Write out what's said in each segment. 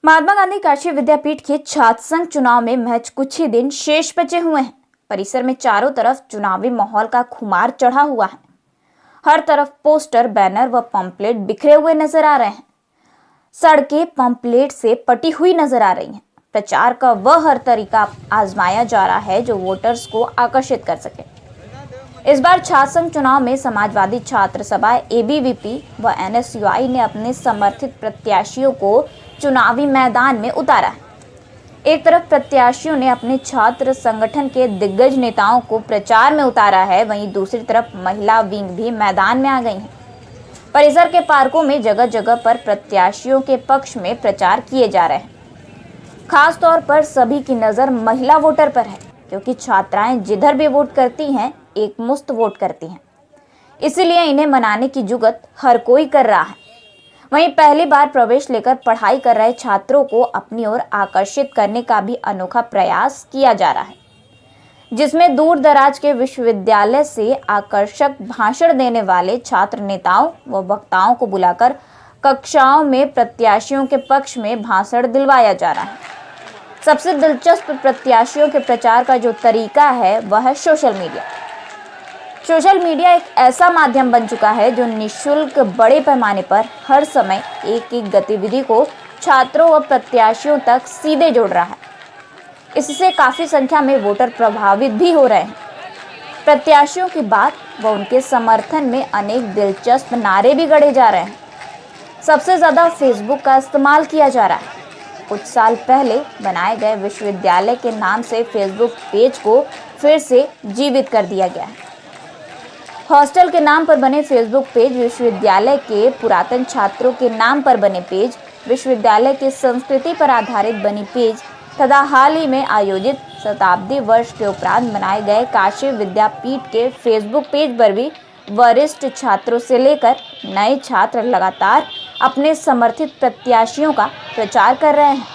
महात्मा गांधी काशी विद्यापीठ के छात्र संघ चुनाव में महज कुछ ही दिन शेष बचे हुए हैं। परिसर में चारों तरफ चुनावी माहौल का खुमार चढ़ा हुआ है। हर तरफ पोस्टर, बैनर व पंपलेट बिखरे हुए नजर आ रहे हैं। सड़कें पंपलेट से पटी हुई नजर आ रही हैं। प्रचार का वह हर तरीका आजमाया जा रहा है जो वोटर्स को आकर्षित कर सके। इस बार छात्र संघ चुनाव में समाजवादी छात्र सभा एबीवीपी व एनएसयूआई ने अपने समर्थित प्रत्याशियों को चुनावी मैदान में उतारा है। एक तरफ प्रत्याशियों ने अपने छात्र संगठन के दिग्गज नेताओं को प्रचार में उतारा है, वहीं दूसरी तरफ महिला विंग भी मैदान में आ गई है। परिसर के पार्कों में जगह जगह पर प्रत्याशियों के पक्ष में प्रचार किए जा रहे हैं। खास तौर पर सभी की नजर महिला वोटर पर है, क्योंकि छात्राएं जिधर भी वोट करती हैं एक मुश्त वोट करती हैं। इसीलिए इन्हें मनाने की जुगत हर कोई कर रहा है। वहीं पहली बार प्रवेश लेकर पढ़ाई कर रहे छात्रों को अपनी ओर आकर्षित करने का भी अनोखा प्रयास किया जा रहा है, जिसमें दूर दराज के विश्वविद्यालय से आकर्षक भाषण देने वाले छात्र नेताओं व वक्ताओं को बुलाकर कक्षाओं में प्रत्याशियों के पक्ष में भाषण दिलवाया जा रहा है। सबसे दिलचस्प प्रत्याशियों के प्रचार का जो तरीका है वह है सोशल मीडिया। सोशल मीडिया एक ऐसा माध्यम बन चुका है जो निःशुल्क बड़े पैमाने पर हर समय एक एक गतिविधि को छात्रों व प्रत्याशियों तक सीधे जोड़ रहा है। इससे काफ़ी संख्या में वोटर प्रभावित भी हो रहे हैं। प्रत्याशियों की बात व उनके समर्थन में अनेक दिलचस्प नारे भी गढ़े जा रहे हैं। सबसे ज़्यादा फेसबुक का इस्तेमाल किया जा रहा है। कुछ साल पहले बनाए गए विश्वविद्यालय के नाम से फेसबुक पेज को फिर से जीवित कर दिया गया है। हॉस्टल के नाम पर बने फेसबुक पेज, विश्वविद्यालय के पुरातन छात्रों के नाम पर बने पेज, विश्वविद्यालय की संस्कृति पर आधारित बनी पेज तथा हाल ही में आयोजित शताब्दी वर्ष के उपरांत बनाए गए काशी विद्यापीठ के फेसबुक पेज पर भी वरिष्ठ छात्रों से लेकर नए छात्र लगातार अपने समर्थित प्रत्याशियों का प्रचार कर रहे हैं।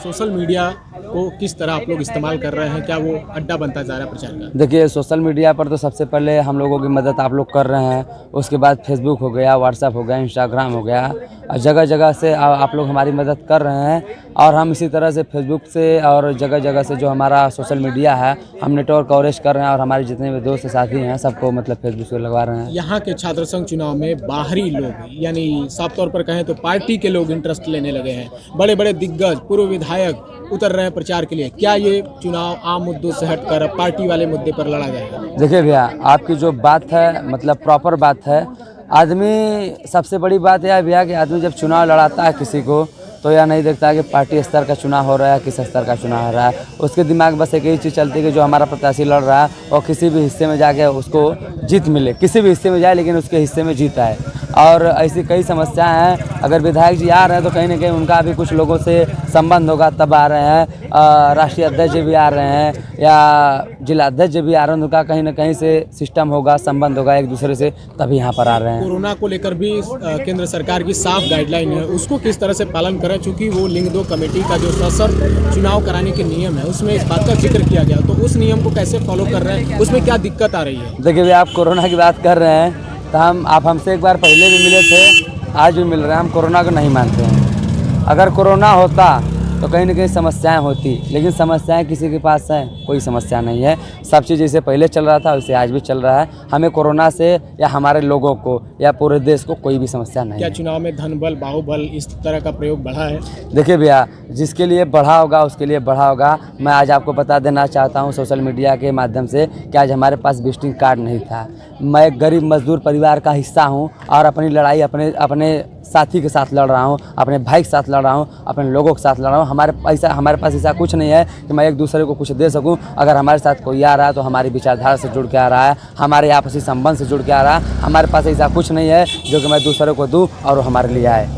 सोशल मीडिया को किस तरह आप लोग इस्तेमाल कर रहे हैं? क्या वो अड्डा बनता जा रहा है प्रचार का? देखिए, सोशल मीडिया पर तो सबसे पहले हम लोगों की मदद आप लोग कर रहे हैं। उसके बाद फेसबुक हो गया, व्हाट्सएप हो गया, इंस्टाग्राम हो गया, जगह जगह से आप लोग हमारी मदद कर रहे हैं। और हम इसी तरह से फेसबुक से और जगह जगह से जो हमारा सोशल मीडिया है हम नेटवर्क कवरेज कर रहे हैं और हमारे जितने भी दोस्त साथी हैं सबको मतलब फेसबुक से लगवा रहे हैं। यहाँ के छात्र संघ चुनाव में बाहरी लोग, यानी साफ तौर पर कहें तो पार्टी के लोग इंटरेस्ट लेने लगे हैं। बड़े बड़े दिग्गज, पूर्व विधायक उतर रहे हैं प्रचार के लिए। क्या ये चुनाव आम मुद्दों से हटकर पार्टी वाले मुद्दे पर लड़ा जाएगा? देखिए भैया, आपकी जो बात है मतलब प्रॉपर बात है। आदमी, सबसे बड़ी बात यह है भैया कि आदमी जब चुनाव लड़ाता है किसी को तो यह नहीं देखता है कि पार्टी स्तर का चुनाव हो रहा है, किस स्तर का चुनाव हो रहा है। उसके दिमाग बस एक ही चीज़ चलती है कि जो हमारा प्रत्याशी लड़ रहा है और किसी भी हिस्से में जाके उसको जीत मिले, किसी भी हिस्से में जाए लेकिन उसके हिस्से में जीत आए। और ऐसी कई समस्याएं हैं। अगर विधायक जी आ रहे हैं तो कहीं ना कहीं उनका भी कुछ लोगों से संबंध होगा तब आ रहे हैं। राष्ट्रीय अध्यक्ष भी आ रहे हैं या जिला अध्यक्ष भी आ रहे हैं, उनका कहीं ना कहीं से सिस्टम होगा, संबंध होगा एक दूसरे से, तभी यहाँ पर आ रहे हैं। कोरोना को लेकर भी केंद्र सरकार की साफ गाइडलाइन है, उसको किस तरह से पालन करें? चूँकि वो लिंग 2 कमेटी का जो सशर्त चुनाव कराने के नियम है उसमें इस बात का जिक्र किया गया, तो उस नियम को कैसे फॉलो कर रहे हैं? उसमें क्या दिक्कत आ रही है? देखिए भैया, आप कोरोना की बात कर रहे हैं तो आप हमसे एक बार पहले भी मिले थे, आज भी मिल रहे हैं। हम कोरोना को नहीं मानते हैं। अगर कोरोना होता तो कहीं ना कहीं समस्याएं होती, लेकिन समस्याएं किसी के पास हैं? कोई समस्या नहीं है। सब चीज़ जैसे पहले चल रहा था वैसे आज भी चल रहा है। हमें कोरोना से या हमारे लोगों को या पूरे देश को कोई भी समस्या नहीं है। क्या चुनाव में धन बल, बाहुबल इस तरह का प्रयोग बढ़ा है? देखिए भैया, जिसके लिए बढ़ा होगा उसके लिए बढ़ा होगा। मैं आज आपको बता देना चाहता हूँ सोशल मीडिया के माध्यम से कि आज हमारे पास विजिटिंग कार्ड नहीं था। मैं एक गरीब मजदूर परिवार का हिस्सा हूँ और अपनी लड़ाई अपने साथी के साथ लड़ रहा हूँ, अपने भाई के साथ लड़ रहा हूँ, अपने लोगों के साथ लड़ रहा हूँ। हमारे पास ऐसा कुछ नहीं है कि मैं एक दूसरे को कुछ दे सकूँ। अगर हमारे साथ कोई आ रहा है तो हमारी विचारधारा से जुड़ के आ रहा है, हमारे आपसी संबंध से जुड़ के आ रहा है। हमारे पास ऐसा कुछ नहीं है जो कि मैं दूसरे को दूँ और वो हमारे लिए आए।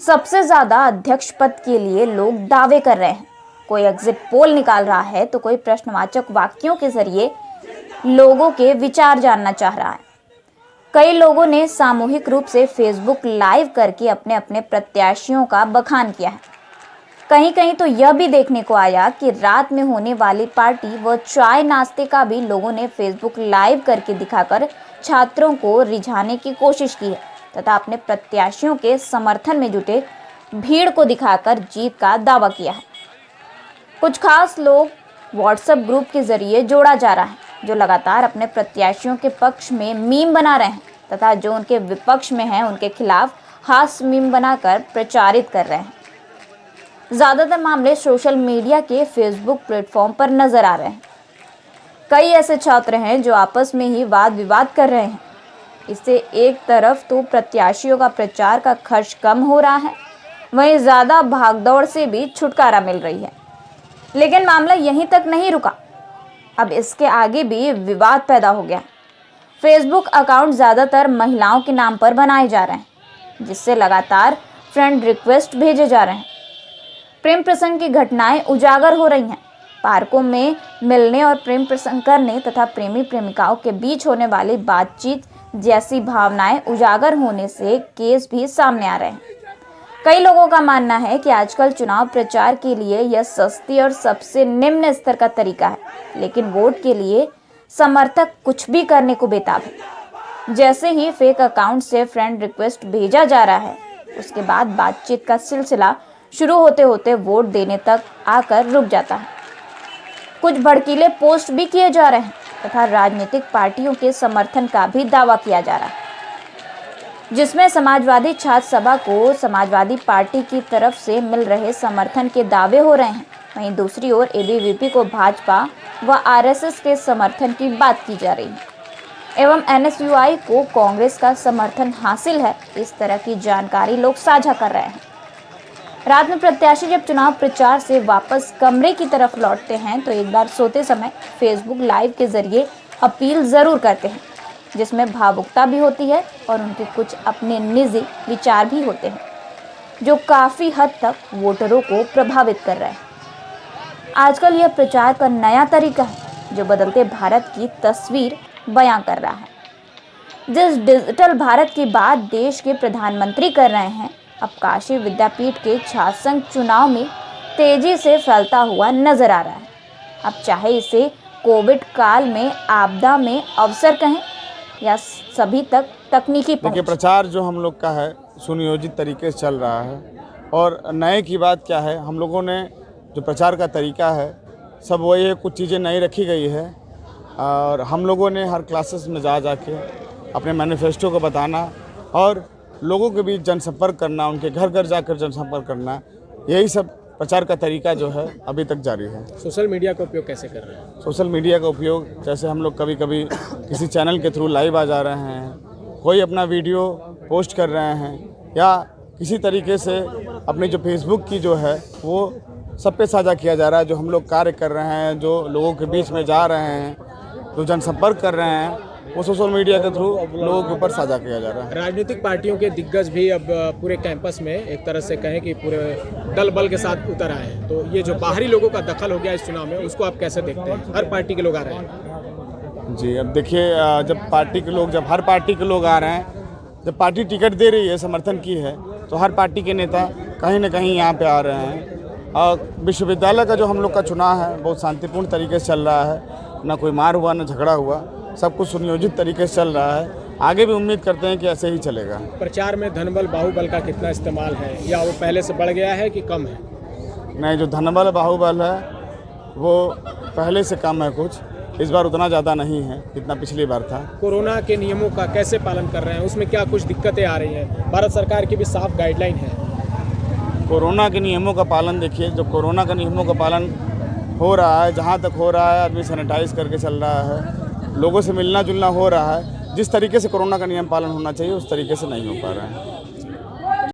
सबसे ज्यादा अध्यक्ष पद के लिए लोग दावे कर रहे हैं। कोई एग्जिट पोल निकाल रहा है तो कोई प्रश्नवाचक वाक्यों के जरिए लोगों के विचार जानना चाह रहा है। कई लोगों ने सामूहिक रूप से फेसबुक लाइव करके अपने अपने प्रत्याशियों का बखान किया है। कहीं कहीं तो यह भी देखने को आया कि रात में होने वाली पार्टी व चाय नाश्ते का भी लोगों ने फेसबुक लाइव करके दिखाकर छात्रों को रिझाने की कोशिश की है। तथा अपने प्रत्याशियों के समर्थन में जुटे भीड़ को दिखाकर जीत का दावा किया है। कुछ खास लोग व्हाट्सएप ग्रुप के जरिए जोड़ा जा रहा है, जो लगातार अपने प्रत्याशियों के पक्ष में मीम बना रहे हैं तथा जो उनके विपक्ष में हैं उनके खिलाफ हास्य मीम बनाकर प्रचारित कर रहे हैं। ज़्यादातर मामले सोशल मीडिया के फेसबुक प्लेटफॉर्म पर नजर आ रहे हैं। कई ऐसे छात्र हैं जो आपस में ही वाद विवाद कर रहे हैं। इससे एक तरफ तो प्रत्याशियों का प्रचार का खर्च कम हो रहा है, वहीं ज़्यादा भागदौड़ से भी छुटकारा मिल रही है। लेकिन मामला यहीं तक नहीं रुका, अब इसके आगे भी विवाद पैदा हो गया। फेसबुक अकाउंट ज़्यादातर महिलाओं के नाम पर बनाए जा रहे हैं, जिससे लगातार फ्रेंड रिक्वेस्ट भेजे जा रहे हैं। प्रेम प्रसंग की घटनाएं उजागर हो रही हैं। पार्कों में मिलने और प्रेम प्रसंग करने तथा प्रेमी प्रेमिकाओं के बीच होने वाली बातचीत जैसी भावनाएं उजागर होने से केस भी सामने आ रहे हैं। कई लोगों का मानना है कि आजकल चुनाव प्रचार के लिए यह सस्ती और सबसे निम्न स्तर का तरीका है, लेकिन वोट के लिए समर्थक कुछ भी करने को बेताब है। जैसे ही फेक अकाउंट से फ्रेंड रिक्वेस्ट भेजा जा रहा है, उसके बाद बातचीत का सिलसिला शुरू होते होते वोट देने तक आकर रुक जाता है। कुछ भड़कीले पोस्ट भी किए जा रहे हैं तथा राजनीतिक पार्टियों के समर्थन का भी दावा किया जा रहा है, जिसमें समाजवादी छात्र सभा को समाजवादी पार्टी की तरफ से मिल रहे समर्थन के दावे हो रहे हैं। वहीं दूसरी ओर एबीवीपी को भाजपा व आरएसएस के समर्थन की बात की जा रही है एवं एनएसयूआई को कांग्रेस का समर्थन हासिल है। इस तरह की जानकारी लोग साझा कर रहे हैं। रात में प्रत्याशी जब चुनाव प्रचार से वापस कमरे की तरफ लौटते हैं तो एक बार सोते समय फेसबुक लाइव के जरिए अपील ज़रूर करते हैं, जिसमें भावुकता भी होती है और उनके कुछ अपने निजी विचार भी होते हैं, जो काफ़ी हद तक वोटरों को प्रभावित कर रहे हैं। आजकल यह प्रचार का नया तरीका है जो बदलते भारत की तस्वीर बयां कर रहा है। जिस डिजिटल भारत की बात देश के प्रधानमंत्री कर रहे हैं, अब काशी विद्यापीठ के छात्र संघ चुनाव में तेजी से फैलता हुआ नजर आ रहा है। अब चाहे इसे कोविड काल में आपदा में अवसर कहें या सभी तक तकनीकी देखिए, प्रचार जो हम लोग का है सुनियोजित तरीके से चल रहा है। और नए की बात क्या है, हम लोगों ने जो प्रचार का तरीका है सब वही है, कुछ चीज़ें नई रखी गई है और हम लोगों ने हर क्लासेस में जा के अपने मैनिफेस्टो को बताना और लोगों के बीच जनसंपर्क करना, उनके घर घर जाकर जनसंपर्क करना, यही सब प्रचार का तरीका जो है अभी तक जारी है। सोशल मीडिया का उपयोग कैसे कर रहे हैं? सोशल मीडिया का उपयोग जैसे हम लोग कभी कभी किसी चैनल के थ्रू लाइव आ जा रहे हैं, कोई अपना वीडियो पोस्ट कर रहे हैं या किसी तरीके से अपने जो फेसबुक की जो है वो सब पे साझा किया जा रहा है। जो हम लोग कार्य कर रहे हैं, जो लोगों के बीच में जा रहे हैं, जो जनसंपर्क कर रहे हैं, वो सोशल मीडिया के थ्रू लोगों के ऊपर साझा किया जा रहा है। राजनीतिक पार्टियों के दिग्गज भी अब पूरे कैंपस में एक तरह से कहें कि पूरे दल बल के साथ उतर आए हैं, तो ये जो बाहरी लोगों का दखल हो गया इस चुनाव में, उसको आप कैसे देखते हैं? हर पार्टी के लोग आ रहे हैं। जी, अब देखिए, जब हर पार्टी के लोग आ रहे हैं, जब पार्टी टिकट दे रही है, समर्थन की है, तो हर पार्टी के नेता कहीं ना कहीं यहाँ पे आ रहे हैं। और विश्वविद्यालय का जो हम लोग का चुनाव है बहुत शांतिपूर्ण तरीके से चल रहा है, ना कोई मार हुआ, ना झगड़ा हुआ, सब कुछ सुनियोजित तरीके से चल रहा है। आगे भी उम्मीद करते हैं कि ऐसे ही चलेगा। प्रचार में धनबल बाहुबल का कितना इस्तेमाल है या वो पहले से बढ़ गया है कि कम है? नहीं, जो धनबल बाहुबल है वो पहले से कम है, कुछ इस बार उतना ज़्यादा नहीं है जितना पिछली बार था। कोरोना के नियमों का कैसे पालन कर रहे हैं? उसमें क्या कुछ दिक्कतें आ रही हैं? भारत सरकार की भी साफ गाइडलाइन है। कोरोना के नियमों का पालन, देखिए, जो कोरोना का नियमों का पालन हो रहा है, जहाँ तक हो रहा है, आदमी सैनिटाइज करके चल रहा है, लोगों से मिलना जुलना हो रहा है। जिस तरीके से कोरोना का नियम पालन होना चाहिए उस तरीके से नहीं हो पा रहा है।